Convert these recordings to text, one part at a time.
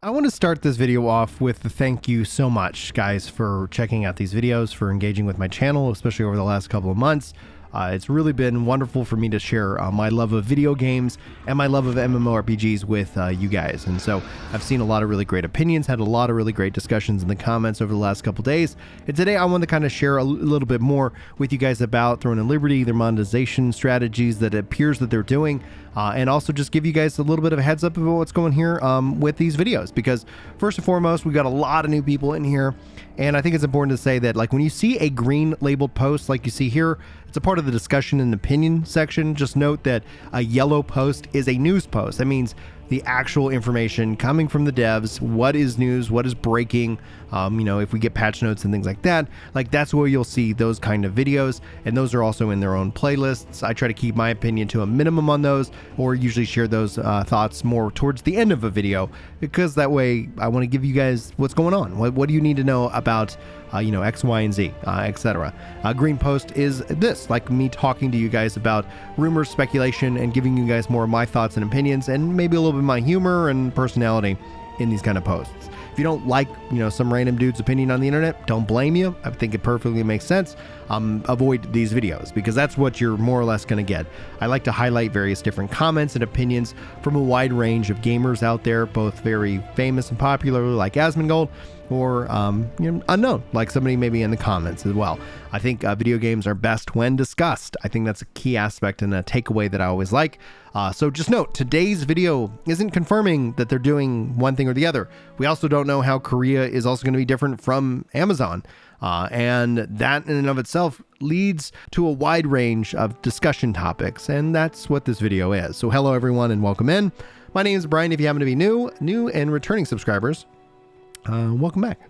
I want to start this video off with the thank you so much, guys, for checking out these videos, for engaging with my channel, especially over the last couple of months. It's really been wonderful for me to share my love of video games and my love of MMORPGs with you guys. And so I've seen a lot of really great opinions, had a lot of really great discussions in the comments over the last couple days. And today I want to kind of share a little bit more with you guys about Throne and Liberty, their monetization strategies that it appears that they're doing, and also just give you guys a little bit of a heads up about what's going here with these videos. Because first and foremost, we've got a lot of new people in here. And I think it's important to say that, like, when you see a green labeled post like you see here, it's a part of the discussion and opinion section. Just note that a yellow post is a news post. That means the actual information coming from the devs, what is news, what is breaking, if we get patch notes and things like that, like that's where you'll see those kind of videos. And those are also in their own playlists. I try to keep my opinion to a minimum on those, or usually share those thoughts more towards the end of a video, because that way I want to give you guys what's going on. What do you need to know about X, Y, and Z, etc. Green post is this, like me talking to you guys about rumors, speculation, and giving you guys more of my thoughts and opinions, and maybe a little bit of my humor and personality in these kind of posts. If you don't like, some random dude's opinion on the internet, don't blame you. I think it perfectly makes sense. Avoid these videos, because that's what you're more or less going to get. I like to highlight various different comments and opinions from a wide range of gamers out there, both very famous and popular like Asmongold, or unknown, like somebody maybe in the comments as well. I think video games are best when discussed. I think that's a key aspect and a takeaway that I always like. So just note, today's video isn't confirming that they're doing one thing or the other. We also don't know how Korea is also going to be different from Amazon. And that in and of itself leads to a wide range of discussion topics. And that's what this video is. So hello everyone and welcome in. My name is Brian. If you happen to be new and returning subscribers, welcome back.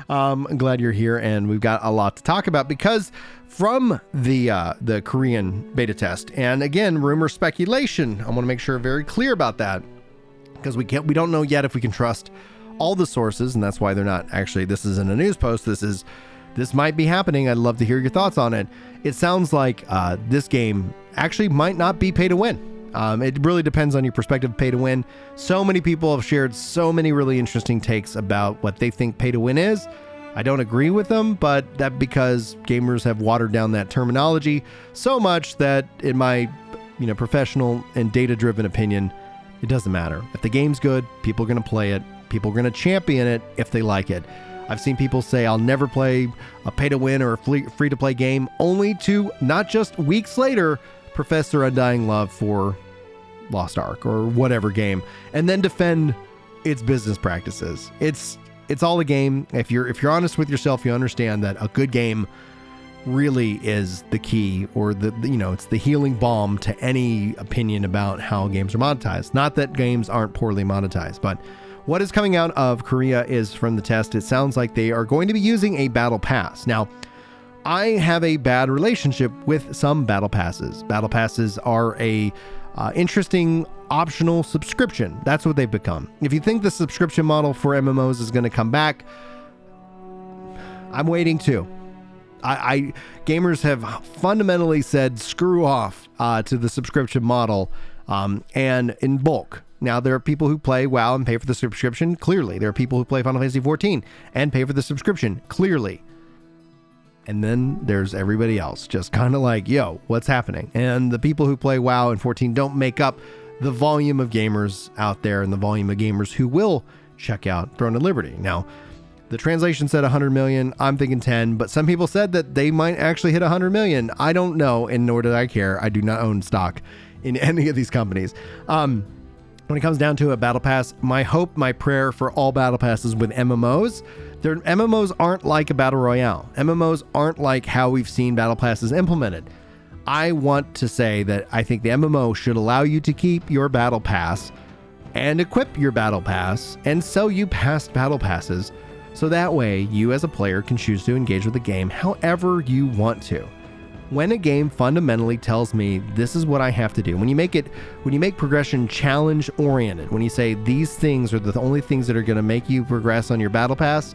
I'm glad you're here, and we've got a lot to talk about, because from the Korean beta test, and again, rumor speculation, I want to make sure very clear about that, because we don't know yet if we can trust all the sources, and that's why they're not actually, this isn't a news post, this might be happening. I'd love to hear your thoughts on it. It sounds like this game actually might not be pay to win. It really depends on your perspective of pay to win. So many people have shared so many really interesting takes about what they think pay to win is. I don't agree with them, but that's because gamers have watered down that terminology so much that in my professional and data-driven opinion, it doesn't matter. If the game's good, people are going to play it. People are going to champion it if they like it. I've seen people say, I'll never play a pay to win or a free-to-play game, only to not just weeks later profess their undying love for Lost Ark or whatever game, and then defend its business practices. It's all a game. If you're honest with yourself, you understand that a good game really is the key, or it's the healing balm to any opinion about how games are monetized. Not that games aren't poorly monetized, but what is coming out of Korea is, from the test, it sounds like they are going to be using a battle pass. Now, I have a bad relationship with some battle passes. Battle passes are a interesting optional subscription. That's what they've become. If you think the subscription model for MMOs is going to come back, I'm waiting too. Gamers have fundamentally said screw off to the subscription model, and in bulk. Now, there are people who play WoW and pay for the subscription, clearly. There are people who play Final Fantasy XIV and pay for the subscription, clearly. And then there's everybody else, just kind of like, yo, what's happening? And the people who play WoW and 14 don't make up the volume of gamers out there and the volume of gamers who will check out Throne and Liberty. Now, the translation said 100 million. I'm thinking 10, but some people said that they might actually hit 100 million. I don't know, and nor do I care. I do not own stock in any of these companies. When it comes down to a battle pass, my hope, my prayer for all battle passes with MMOs, MMOs aren't like a battle royale. MMOs aren't like how we've seen battle passes implemented. I want to say that I think the MMO should allow you to keep your battle pass and equip your battle pass and sell you past battle passes, so that way you as a player can choose to engage with the game however you want to. When a game fundamentally tells me this is what I have to do, when you make progression challenge oriented, when you say these things are the only things that are going to make you progress on your battle pass,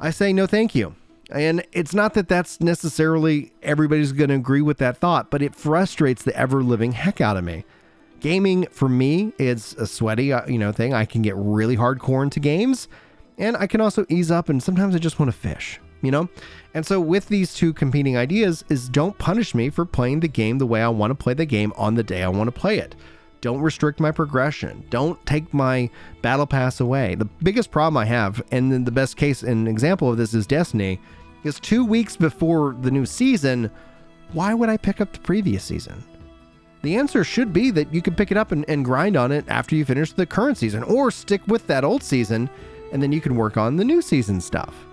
I say no thank you. And it's not that that's necessarily everybody's going to agree with that thought, but it frustrates the ever living heck out of me. Gaming for me is a sweaty, thing. I can get really hardcore into games, and I can also ease up, and sometimes I just want to fish, And so with these two competing ideas is don't punish me for playing the game the way I want to play the game on the day I want to play it. Don't restrict my progression. Don't take my battle pass away. The biggest problem I have, and then the best case and example of this is Destiny, is 2 weeks before the new season, why would I pick up the previous season? The answer should be that you could pick it up and grind on it after you finish the current season, or stick with that old season, and then you can work on the new season stuff.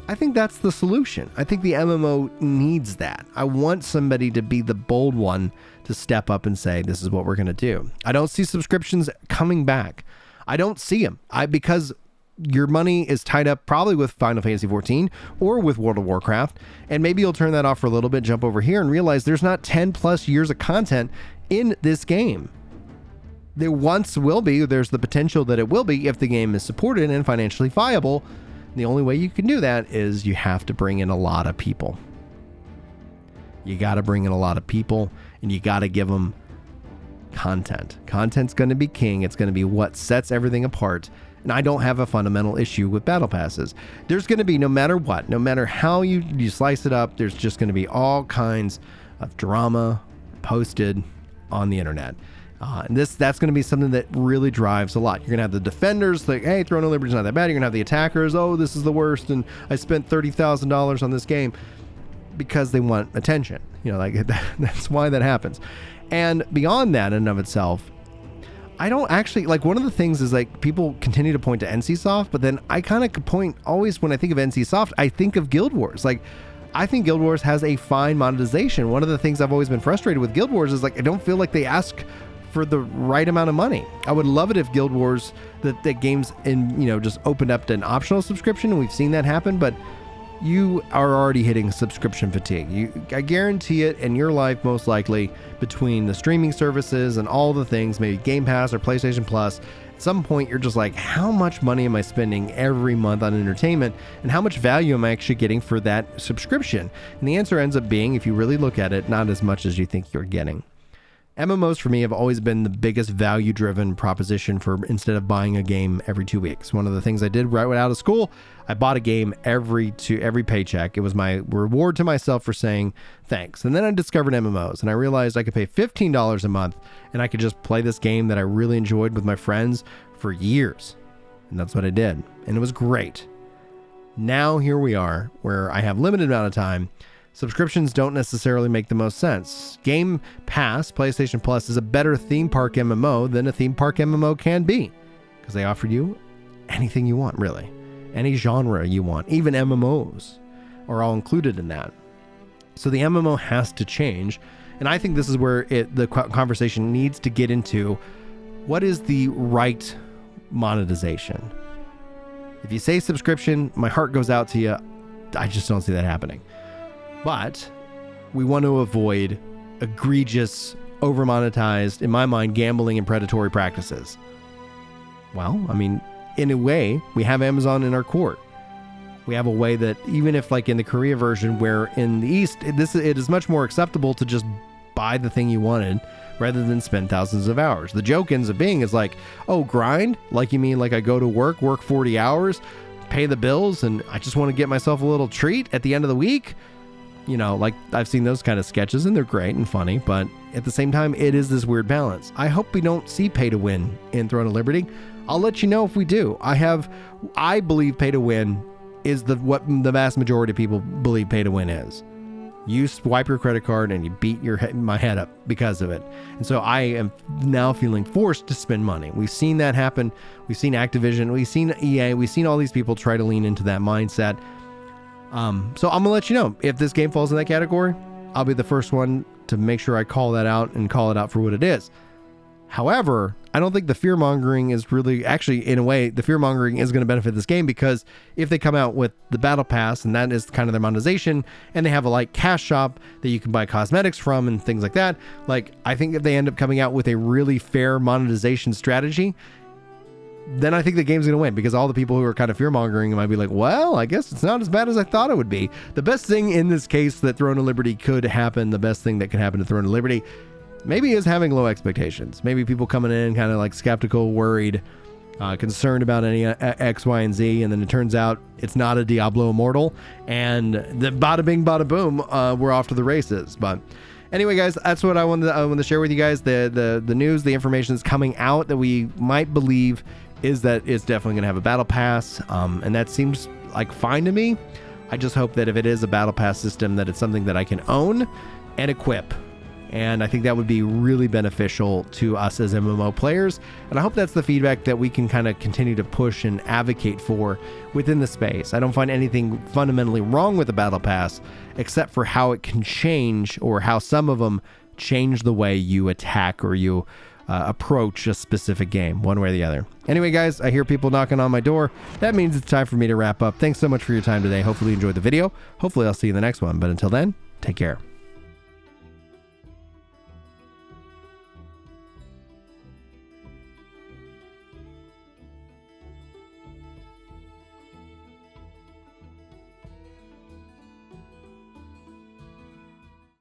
I think that's the solution. I think the MMO needs that. I want somebody to be the bold one to step up and say, this is what we're going to do. I don't see subscriptions coming back. I don't see them. Because your money is tied up probably with Final Fantasy XIV or with World of Warcraft, and maybe you'll turn that off for a little bit, jump over here, and realize there's not 10 plus years of content in this game. There once will be. There's the potential that it will be if the game is supported and financially viable. The only way you can do that is you have to bring in a lot of people. You got to bring in a lot of people, and you got to give them content. Content's going to be king. It's going to be what sets everything apart. And I don't have a fundamental issue with battle passes. There's going to be, no matter what, no matter how you slice it up, there's just going to be all kinds of drama posted on the internet. And that's going to be something that really drives a lot. You're going to have the defenders like, hey, Throne of Liberty's not that bad. You're going to have the attackers, oh, this is the worst, and I spent $30,000 on this game, because they want attention. That's why that happens. And beyond that in and of itself, I don't actually, one of the things is people continue to point to NCSoft, but then I kind of point always when I think of NCSoft, I think of Guild Wars. I think Guild Wars has a fine monetization. One of the things I've always been frustrated with Guild Wars is I don't feel like they ask for the right amount of money. I would love it if Guild Wars, that games just opened up to an optional subscription, and we've seen that happen, but you are already hitting subscription fatigue. I guarantee it in your life, most likely, between the streaming services and all the things, maybe Game Pass or PlayStation Plus, at some point you're just like, how much money am I spending every month on entertainment, and how much value am I actually getting for that subscription? And the answer ends up being, if you really look at it, not as much as you think you're getting. MMOs for me have always been the biggest value-driven proposition for instead of buying a game every 2 weeks. One of the things I did right out of school, I bought a game every paycheck. It was my reward to myself for saying thanks. And then I discovered MMOs, and I realized I could pay $15 a month, and I could just play this game that I really enjoyed with my friends for years. And that's what I did. And it was great. Now here we are, where I have limited amount of time. Subscriptions don't necessarily make the most sense. Game Pass, PlayStation Plus, is a better theme park MMO than a theme park MMO can be, because they offer you anything you want, really. Any genre you want. Even MMOs are all included in that. So the MMO has to change, and I think this is where the conversation needs to get into what is the right monetization. If you say subscription, my heart goes out to you. I just don't see that happening. But we want to avoid egregious, over-monetized, in my mind, gambling and predatory practices. Well, in a way, we have Amazon in our court. We have a way that even if in the Korea version, where in the East, it is much more acceptable to just buy the thing you wanted rather than spend thousands of hours. The joke ends up being is oh, grind? You mean I go to work 40 hours, pay the bills, and I just want to get myself a little treat at the end of the week? I've seen those kind of sketches, and they're great and funny, but at the same time, it is this weird balance. I hope we don't see pay to win in Throne of Liberty. I'll let you know if we do. I believe pay to win is what the vast majority of people believe pay to win is. You swipe your credit card and you beat my head up because of it. And so I am now feeling forced to spend money. We've seen that happen. We've seen Activision. We've seen EA. We've seen all these people try to lean into that mindset. So I'm going to let you know if this game falls in that category. I'll be the first one to make sure I call that out and call it out for what it is. However, I don't think the fear-mongering is really, actually, in a way, the fear-mongering is going to benefit this game, because if they come out with the Battle Pass, and that is kind of their monetization, and they have a cash shop that you can buy cosmetics from and things like that, I think if they end up coming out with a really fair monetization strategy, then I think the game's going to win, because all the people who are kind of fear-mongering might be like, well, I guess it's not as bad as I thought it would be. The best thing in this case that Throne of Liberty could happen, the best thing that could happen to Throne of Liberty, maybe is having low expectations. Maybe people coming in kind of like skeptical, worried, concerned about any X, Y, and Z, and then it turns out it's not a Diablo Immortal, and the bada bing, bada boom, we're off to the races. But anyway, guys, that's what I wanted to share with you guys. The news, the information is coming out that we might believe is that it's definitely going to have a battle pass, and that seems like fine to me. I just hope that if it is a battle pass system, that it's something that I can own and equip. And I think that would be really beneficial to us as MMO players. And I hope that's the feedback that we can kind of continue to push and advocate for within the space. I don't find anything fundamentally wrong with the battle pass, except for how it can change, or how some of them change the way you attack or you approach a specific game, one way or the other. Anyway, guys, I hear people knocking on my door. That means it's time for me to wrap up. Thanks so much for your time today. Hopefully you enjoyed the video. Hopefully I'll see you in the next one. But until then, take care.